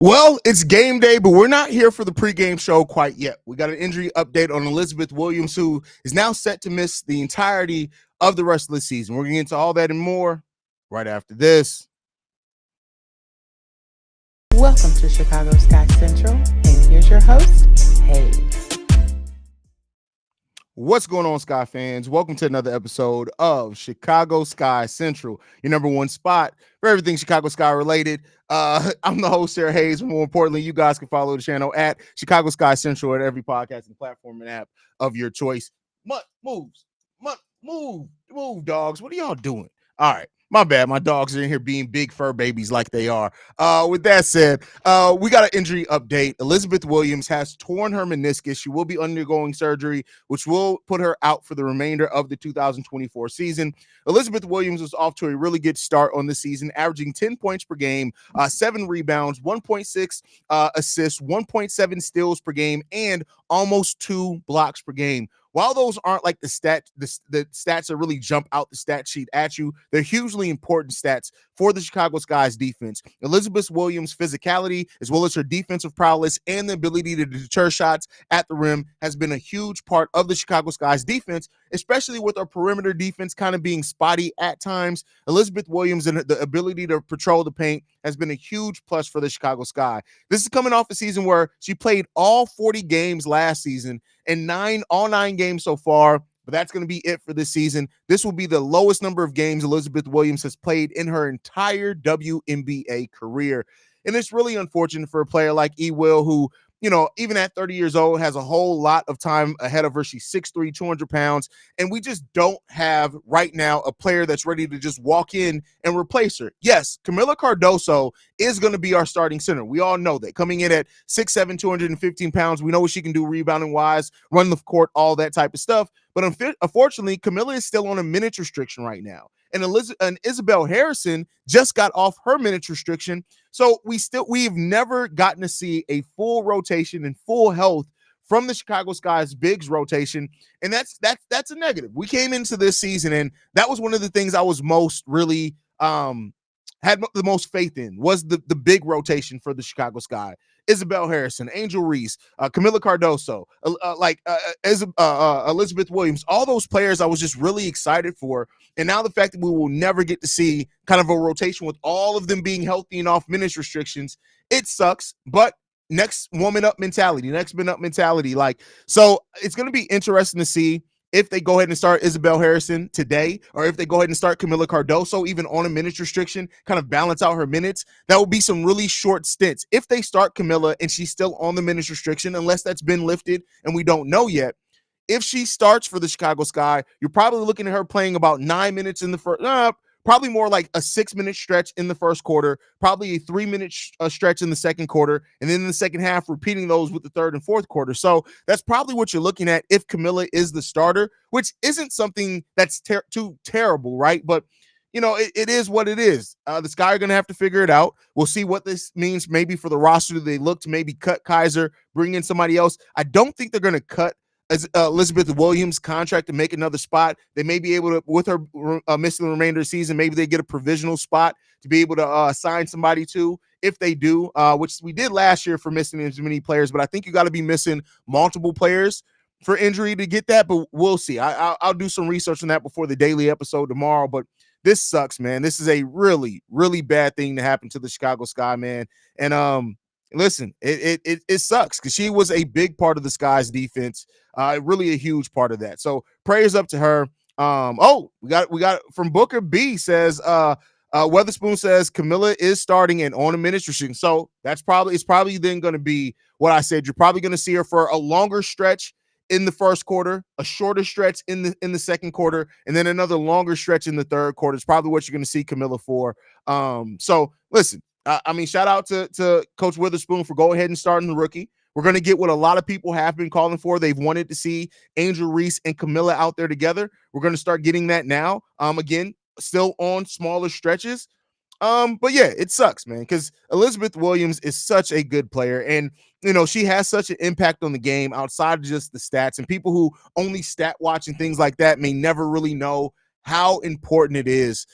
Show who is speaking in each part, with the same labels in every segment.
Speaker 1: Well, it's game day, but we're not here for the pregame show quite yet. We got an injury update on Elizabeth Williams, who is now set to miss the entirety of the rest of the season. We're going to get into all that and more right after this.
Speaker 2: Welcome to Chicago Sky Central, and here's your host, Haize.
Speaker 1: What's going on, Sky fans? Welcome to another episode of Chicago Sky Central, your number one spot for everything Chicago Sky related. I'm the host, Sarah Haize. More importantly, you guys can follow the channel at Chicago Sky Central at every podcasting platform and app of your choice. Move, dogs. What are y'all doing? All right. My bad. My dogs are in here being big fur babies like they are. With that said, we got an injury update. Elizabeth Williams has torn her meniscus. She will be undergoing surgery, which will put her out for the remainder of the 2024 season. Elizabeth Williams was off to a really good start on the season, averaging 10 points per game, 7 rebounds, 1.6 assists, 1.7 steals per game, and almost 2 blocks per game. While those aren't like the stats that really jump out the stat sheet at you, they're hugely important stats for the Chicago Sky's defense. Elizabeth Williams' physicality, as well as her defensive prowess and the ability to deter shots at the rim, has been a huge part of the Chicago Sky's defense, especially with our perimeter defense kind of being spotty at times. Elizabeth Williams and the ability to patrol the paint has been a huge plus for the Chicago Sky. This is coming off a season where she played all 40 games last season and all nine games so far, but that's going to be it for this season. This will be the lowest number of games Elizabeth Williams has played in her entire WNBA career. And it's really unfortunate for a player like Will, who, even at 30 years old, has a whole lot of time ahead of her. She's 6'3", 200 pounds, and we just don't have right now a player that's ready to just walk in and replace her. Yes, Camila Cardoso is going to be our starting center. We all know that. Coming in at 6'7", 215 pounds, we know what she can do rebounding-wise, run the court, all that type of stuff. But unfortunately, Camila is still on a minutes restriction right now. And Isabel Harrison just got off her minutes restriction. So we've never gotten to see a full rotation and full health from the Chicago Sky's bigs rotation. And that's a negative. We came into this season, and that was one of the things I was most really had the most faith in, was the big rotation for the Chicago Sky. Isabel Harrison, Angel Reese, Camila Cardoso, Elizabeth Williams, all those players I was just really excited for. And now the fact that we will never get to see kind of a rotation with all of them being healthy and off minutes restrictions, it sucks. But next woman up mentality. So it's going to be interesting to see if they go ahead and start Isabel Harrison today, or if they go ahead and start Camila Cardoso, even on a minutes restriction, kind of balance out her minutes. That will be some really short stints. If they start Camila and she's still on the minutes restriction, unless that's been lifted and we don't know yet, if she starts for the Chicago Sky, you're probably looking at her playing about 9 minutes in the first, probably more like a 6-minute stretch in the first quarter, probably a 3-minute stretch in the second quarter, and then in the second half, repeating those with the third and fourth quarter. So that's probably what you're looking at if Camila is the starter, which isn't something that's too terrible, right? But it is what it is. The Sky are going to have to figure it out. We'll see what this means maybe for the roster. Do they look to maybe cut Haize, bring in somebody else? I don't think they're going to cut Elizabeth Williams' contract to make another spot. They may be able to, with her missing the remainder of the season, maybe they get a provisional spot to be able to sign somebody to. If they do, which we did last year for missing as many players, but I think you got to be missing multiple players for injury to get that, but we'll see. I'll do some research on that before the daily episode tomorrow, but this sucks, man. This is a really, really bad thing to happen to the Chicago Sky, man. And listen, it sucks because she was a big part of the Sky's defense, really a huge part of that. So prayers up to her. We got from Booker B says Weatherspoon says Camila is starting and on a minutes restriction. So it's probably then going to be what I said. You're probably going to see her for a longer stretch in the first quarter, a shorter stretch in the second quarter, and then another longer stretch in the third quarter. It's probably what you're going to see Camila for. So listen, shout out to Coach Witherspoon for going ahead and starting the rookie. We're going to get what a lot of people have been calling for. They've wanted to see Angel Reese and Camila out there together. We're going to start getting that now. Again, still on smaller stretches. But yeah, it sucks, man, because Elizabeth Williams is such a good player, and she has such an impact on the game outside of just the stats. And people who only stat watch and things like that may never really know how important it is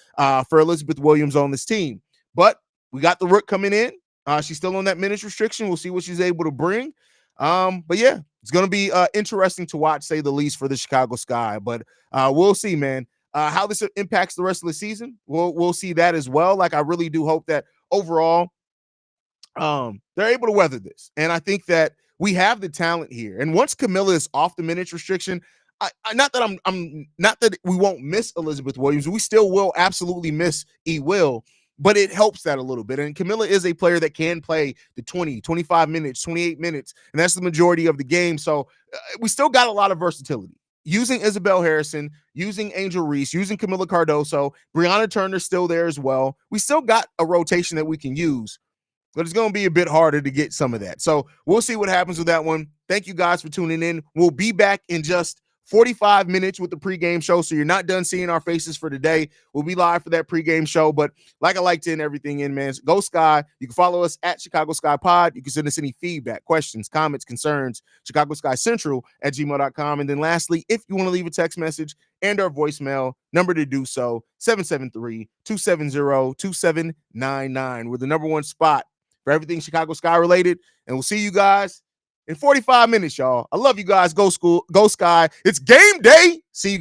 Speaker 1: for Elizabeth Williams on this team. But we got the rook coming in. She's still on that minutes restriction. We'll see what she's able to bring. But yeah, it's going to be interesting to watch, say the least, for the Chicago Sky. But we'll see, man. How this impacts the rest of the season, we'll see that as well. Like, I really do hope that overall, they're able to weather this, and I think that we have the talent here. And once Camilla is off the minutes restriction, not that I'm not that we won't miss Elizabeth Williams. We still will absolutely miss Will, but it helps that a little bit. And Camilla is a player that can play the 20, 25 minutes, 28 minutes, and that's the majority of the game. So we still got a lot of versatility. Using Isabel Harrison, using Angel Reese, using Camilla Cardoso, Brianna Turner's still there as well. We still got a rotation that we can use, but it's going to be a bit harder to get some of that. So we'll see what happens with that one. Thank you guys for tuning in. We'll be back in just 45 minutes with the pregame show. So you're not done seeing our faces for today. We'll be live for that pregame show. But like I like to end everything in, man, go Sky. You can follow us at Chicago Sky Pod. You can send us any feedback, questions, comments, concerns, Chicago Sky Central at gmail.com. And then lastly, if you want to leave a text message and our voicemail number to do so, 773-270-2799. We're the number one spot for everything Chicago Sky related. And we'll see you guys in 45 minutes, y'all. I love you guys. Go School, go Sky. It's game day. See you guys.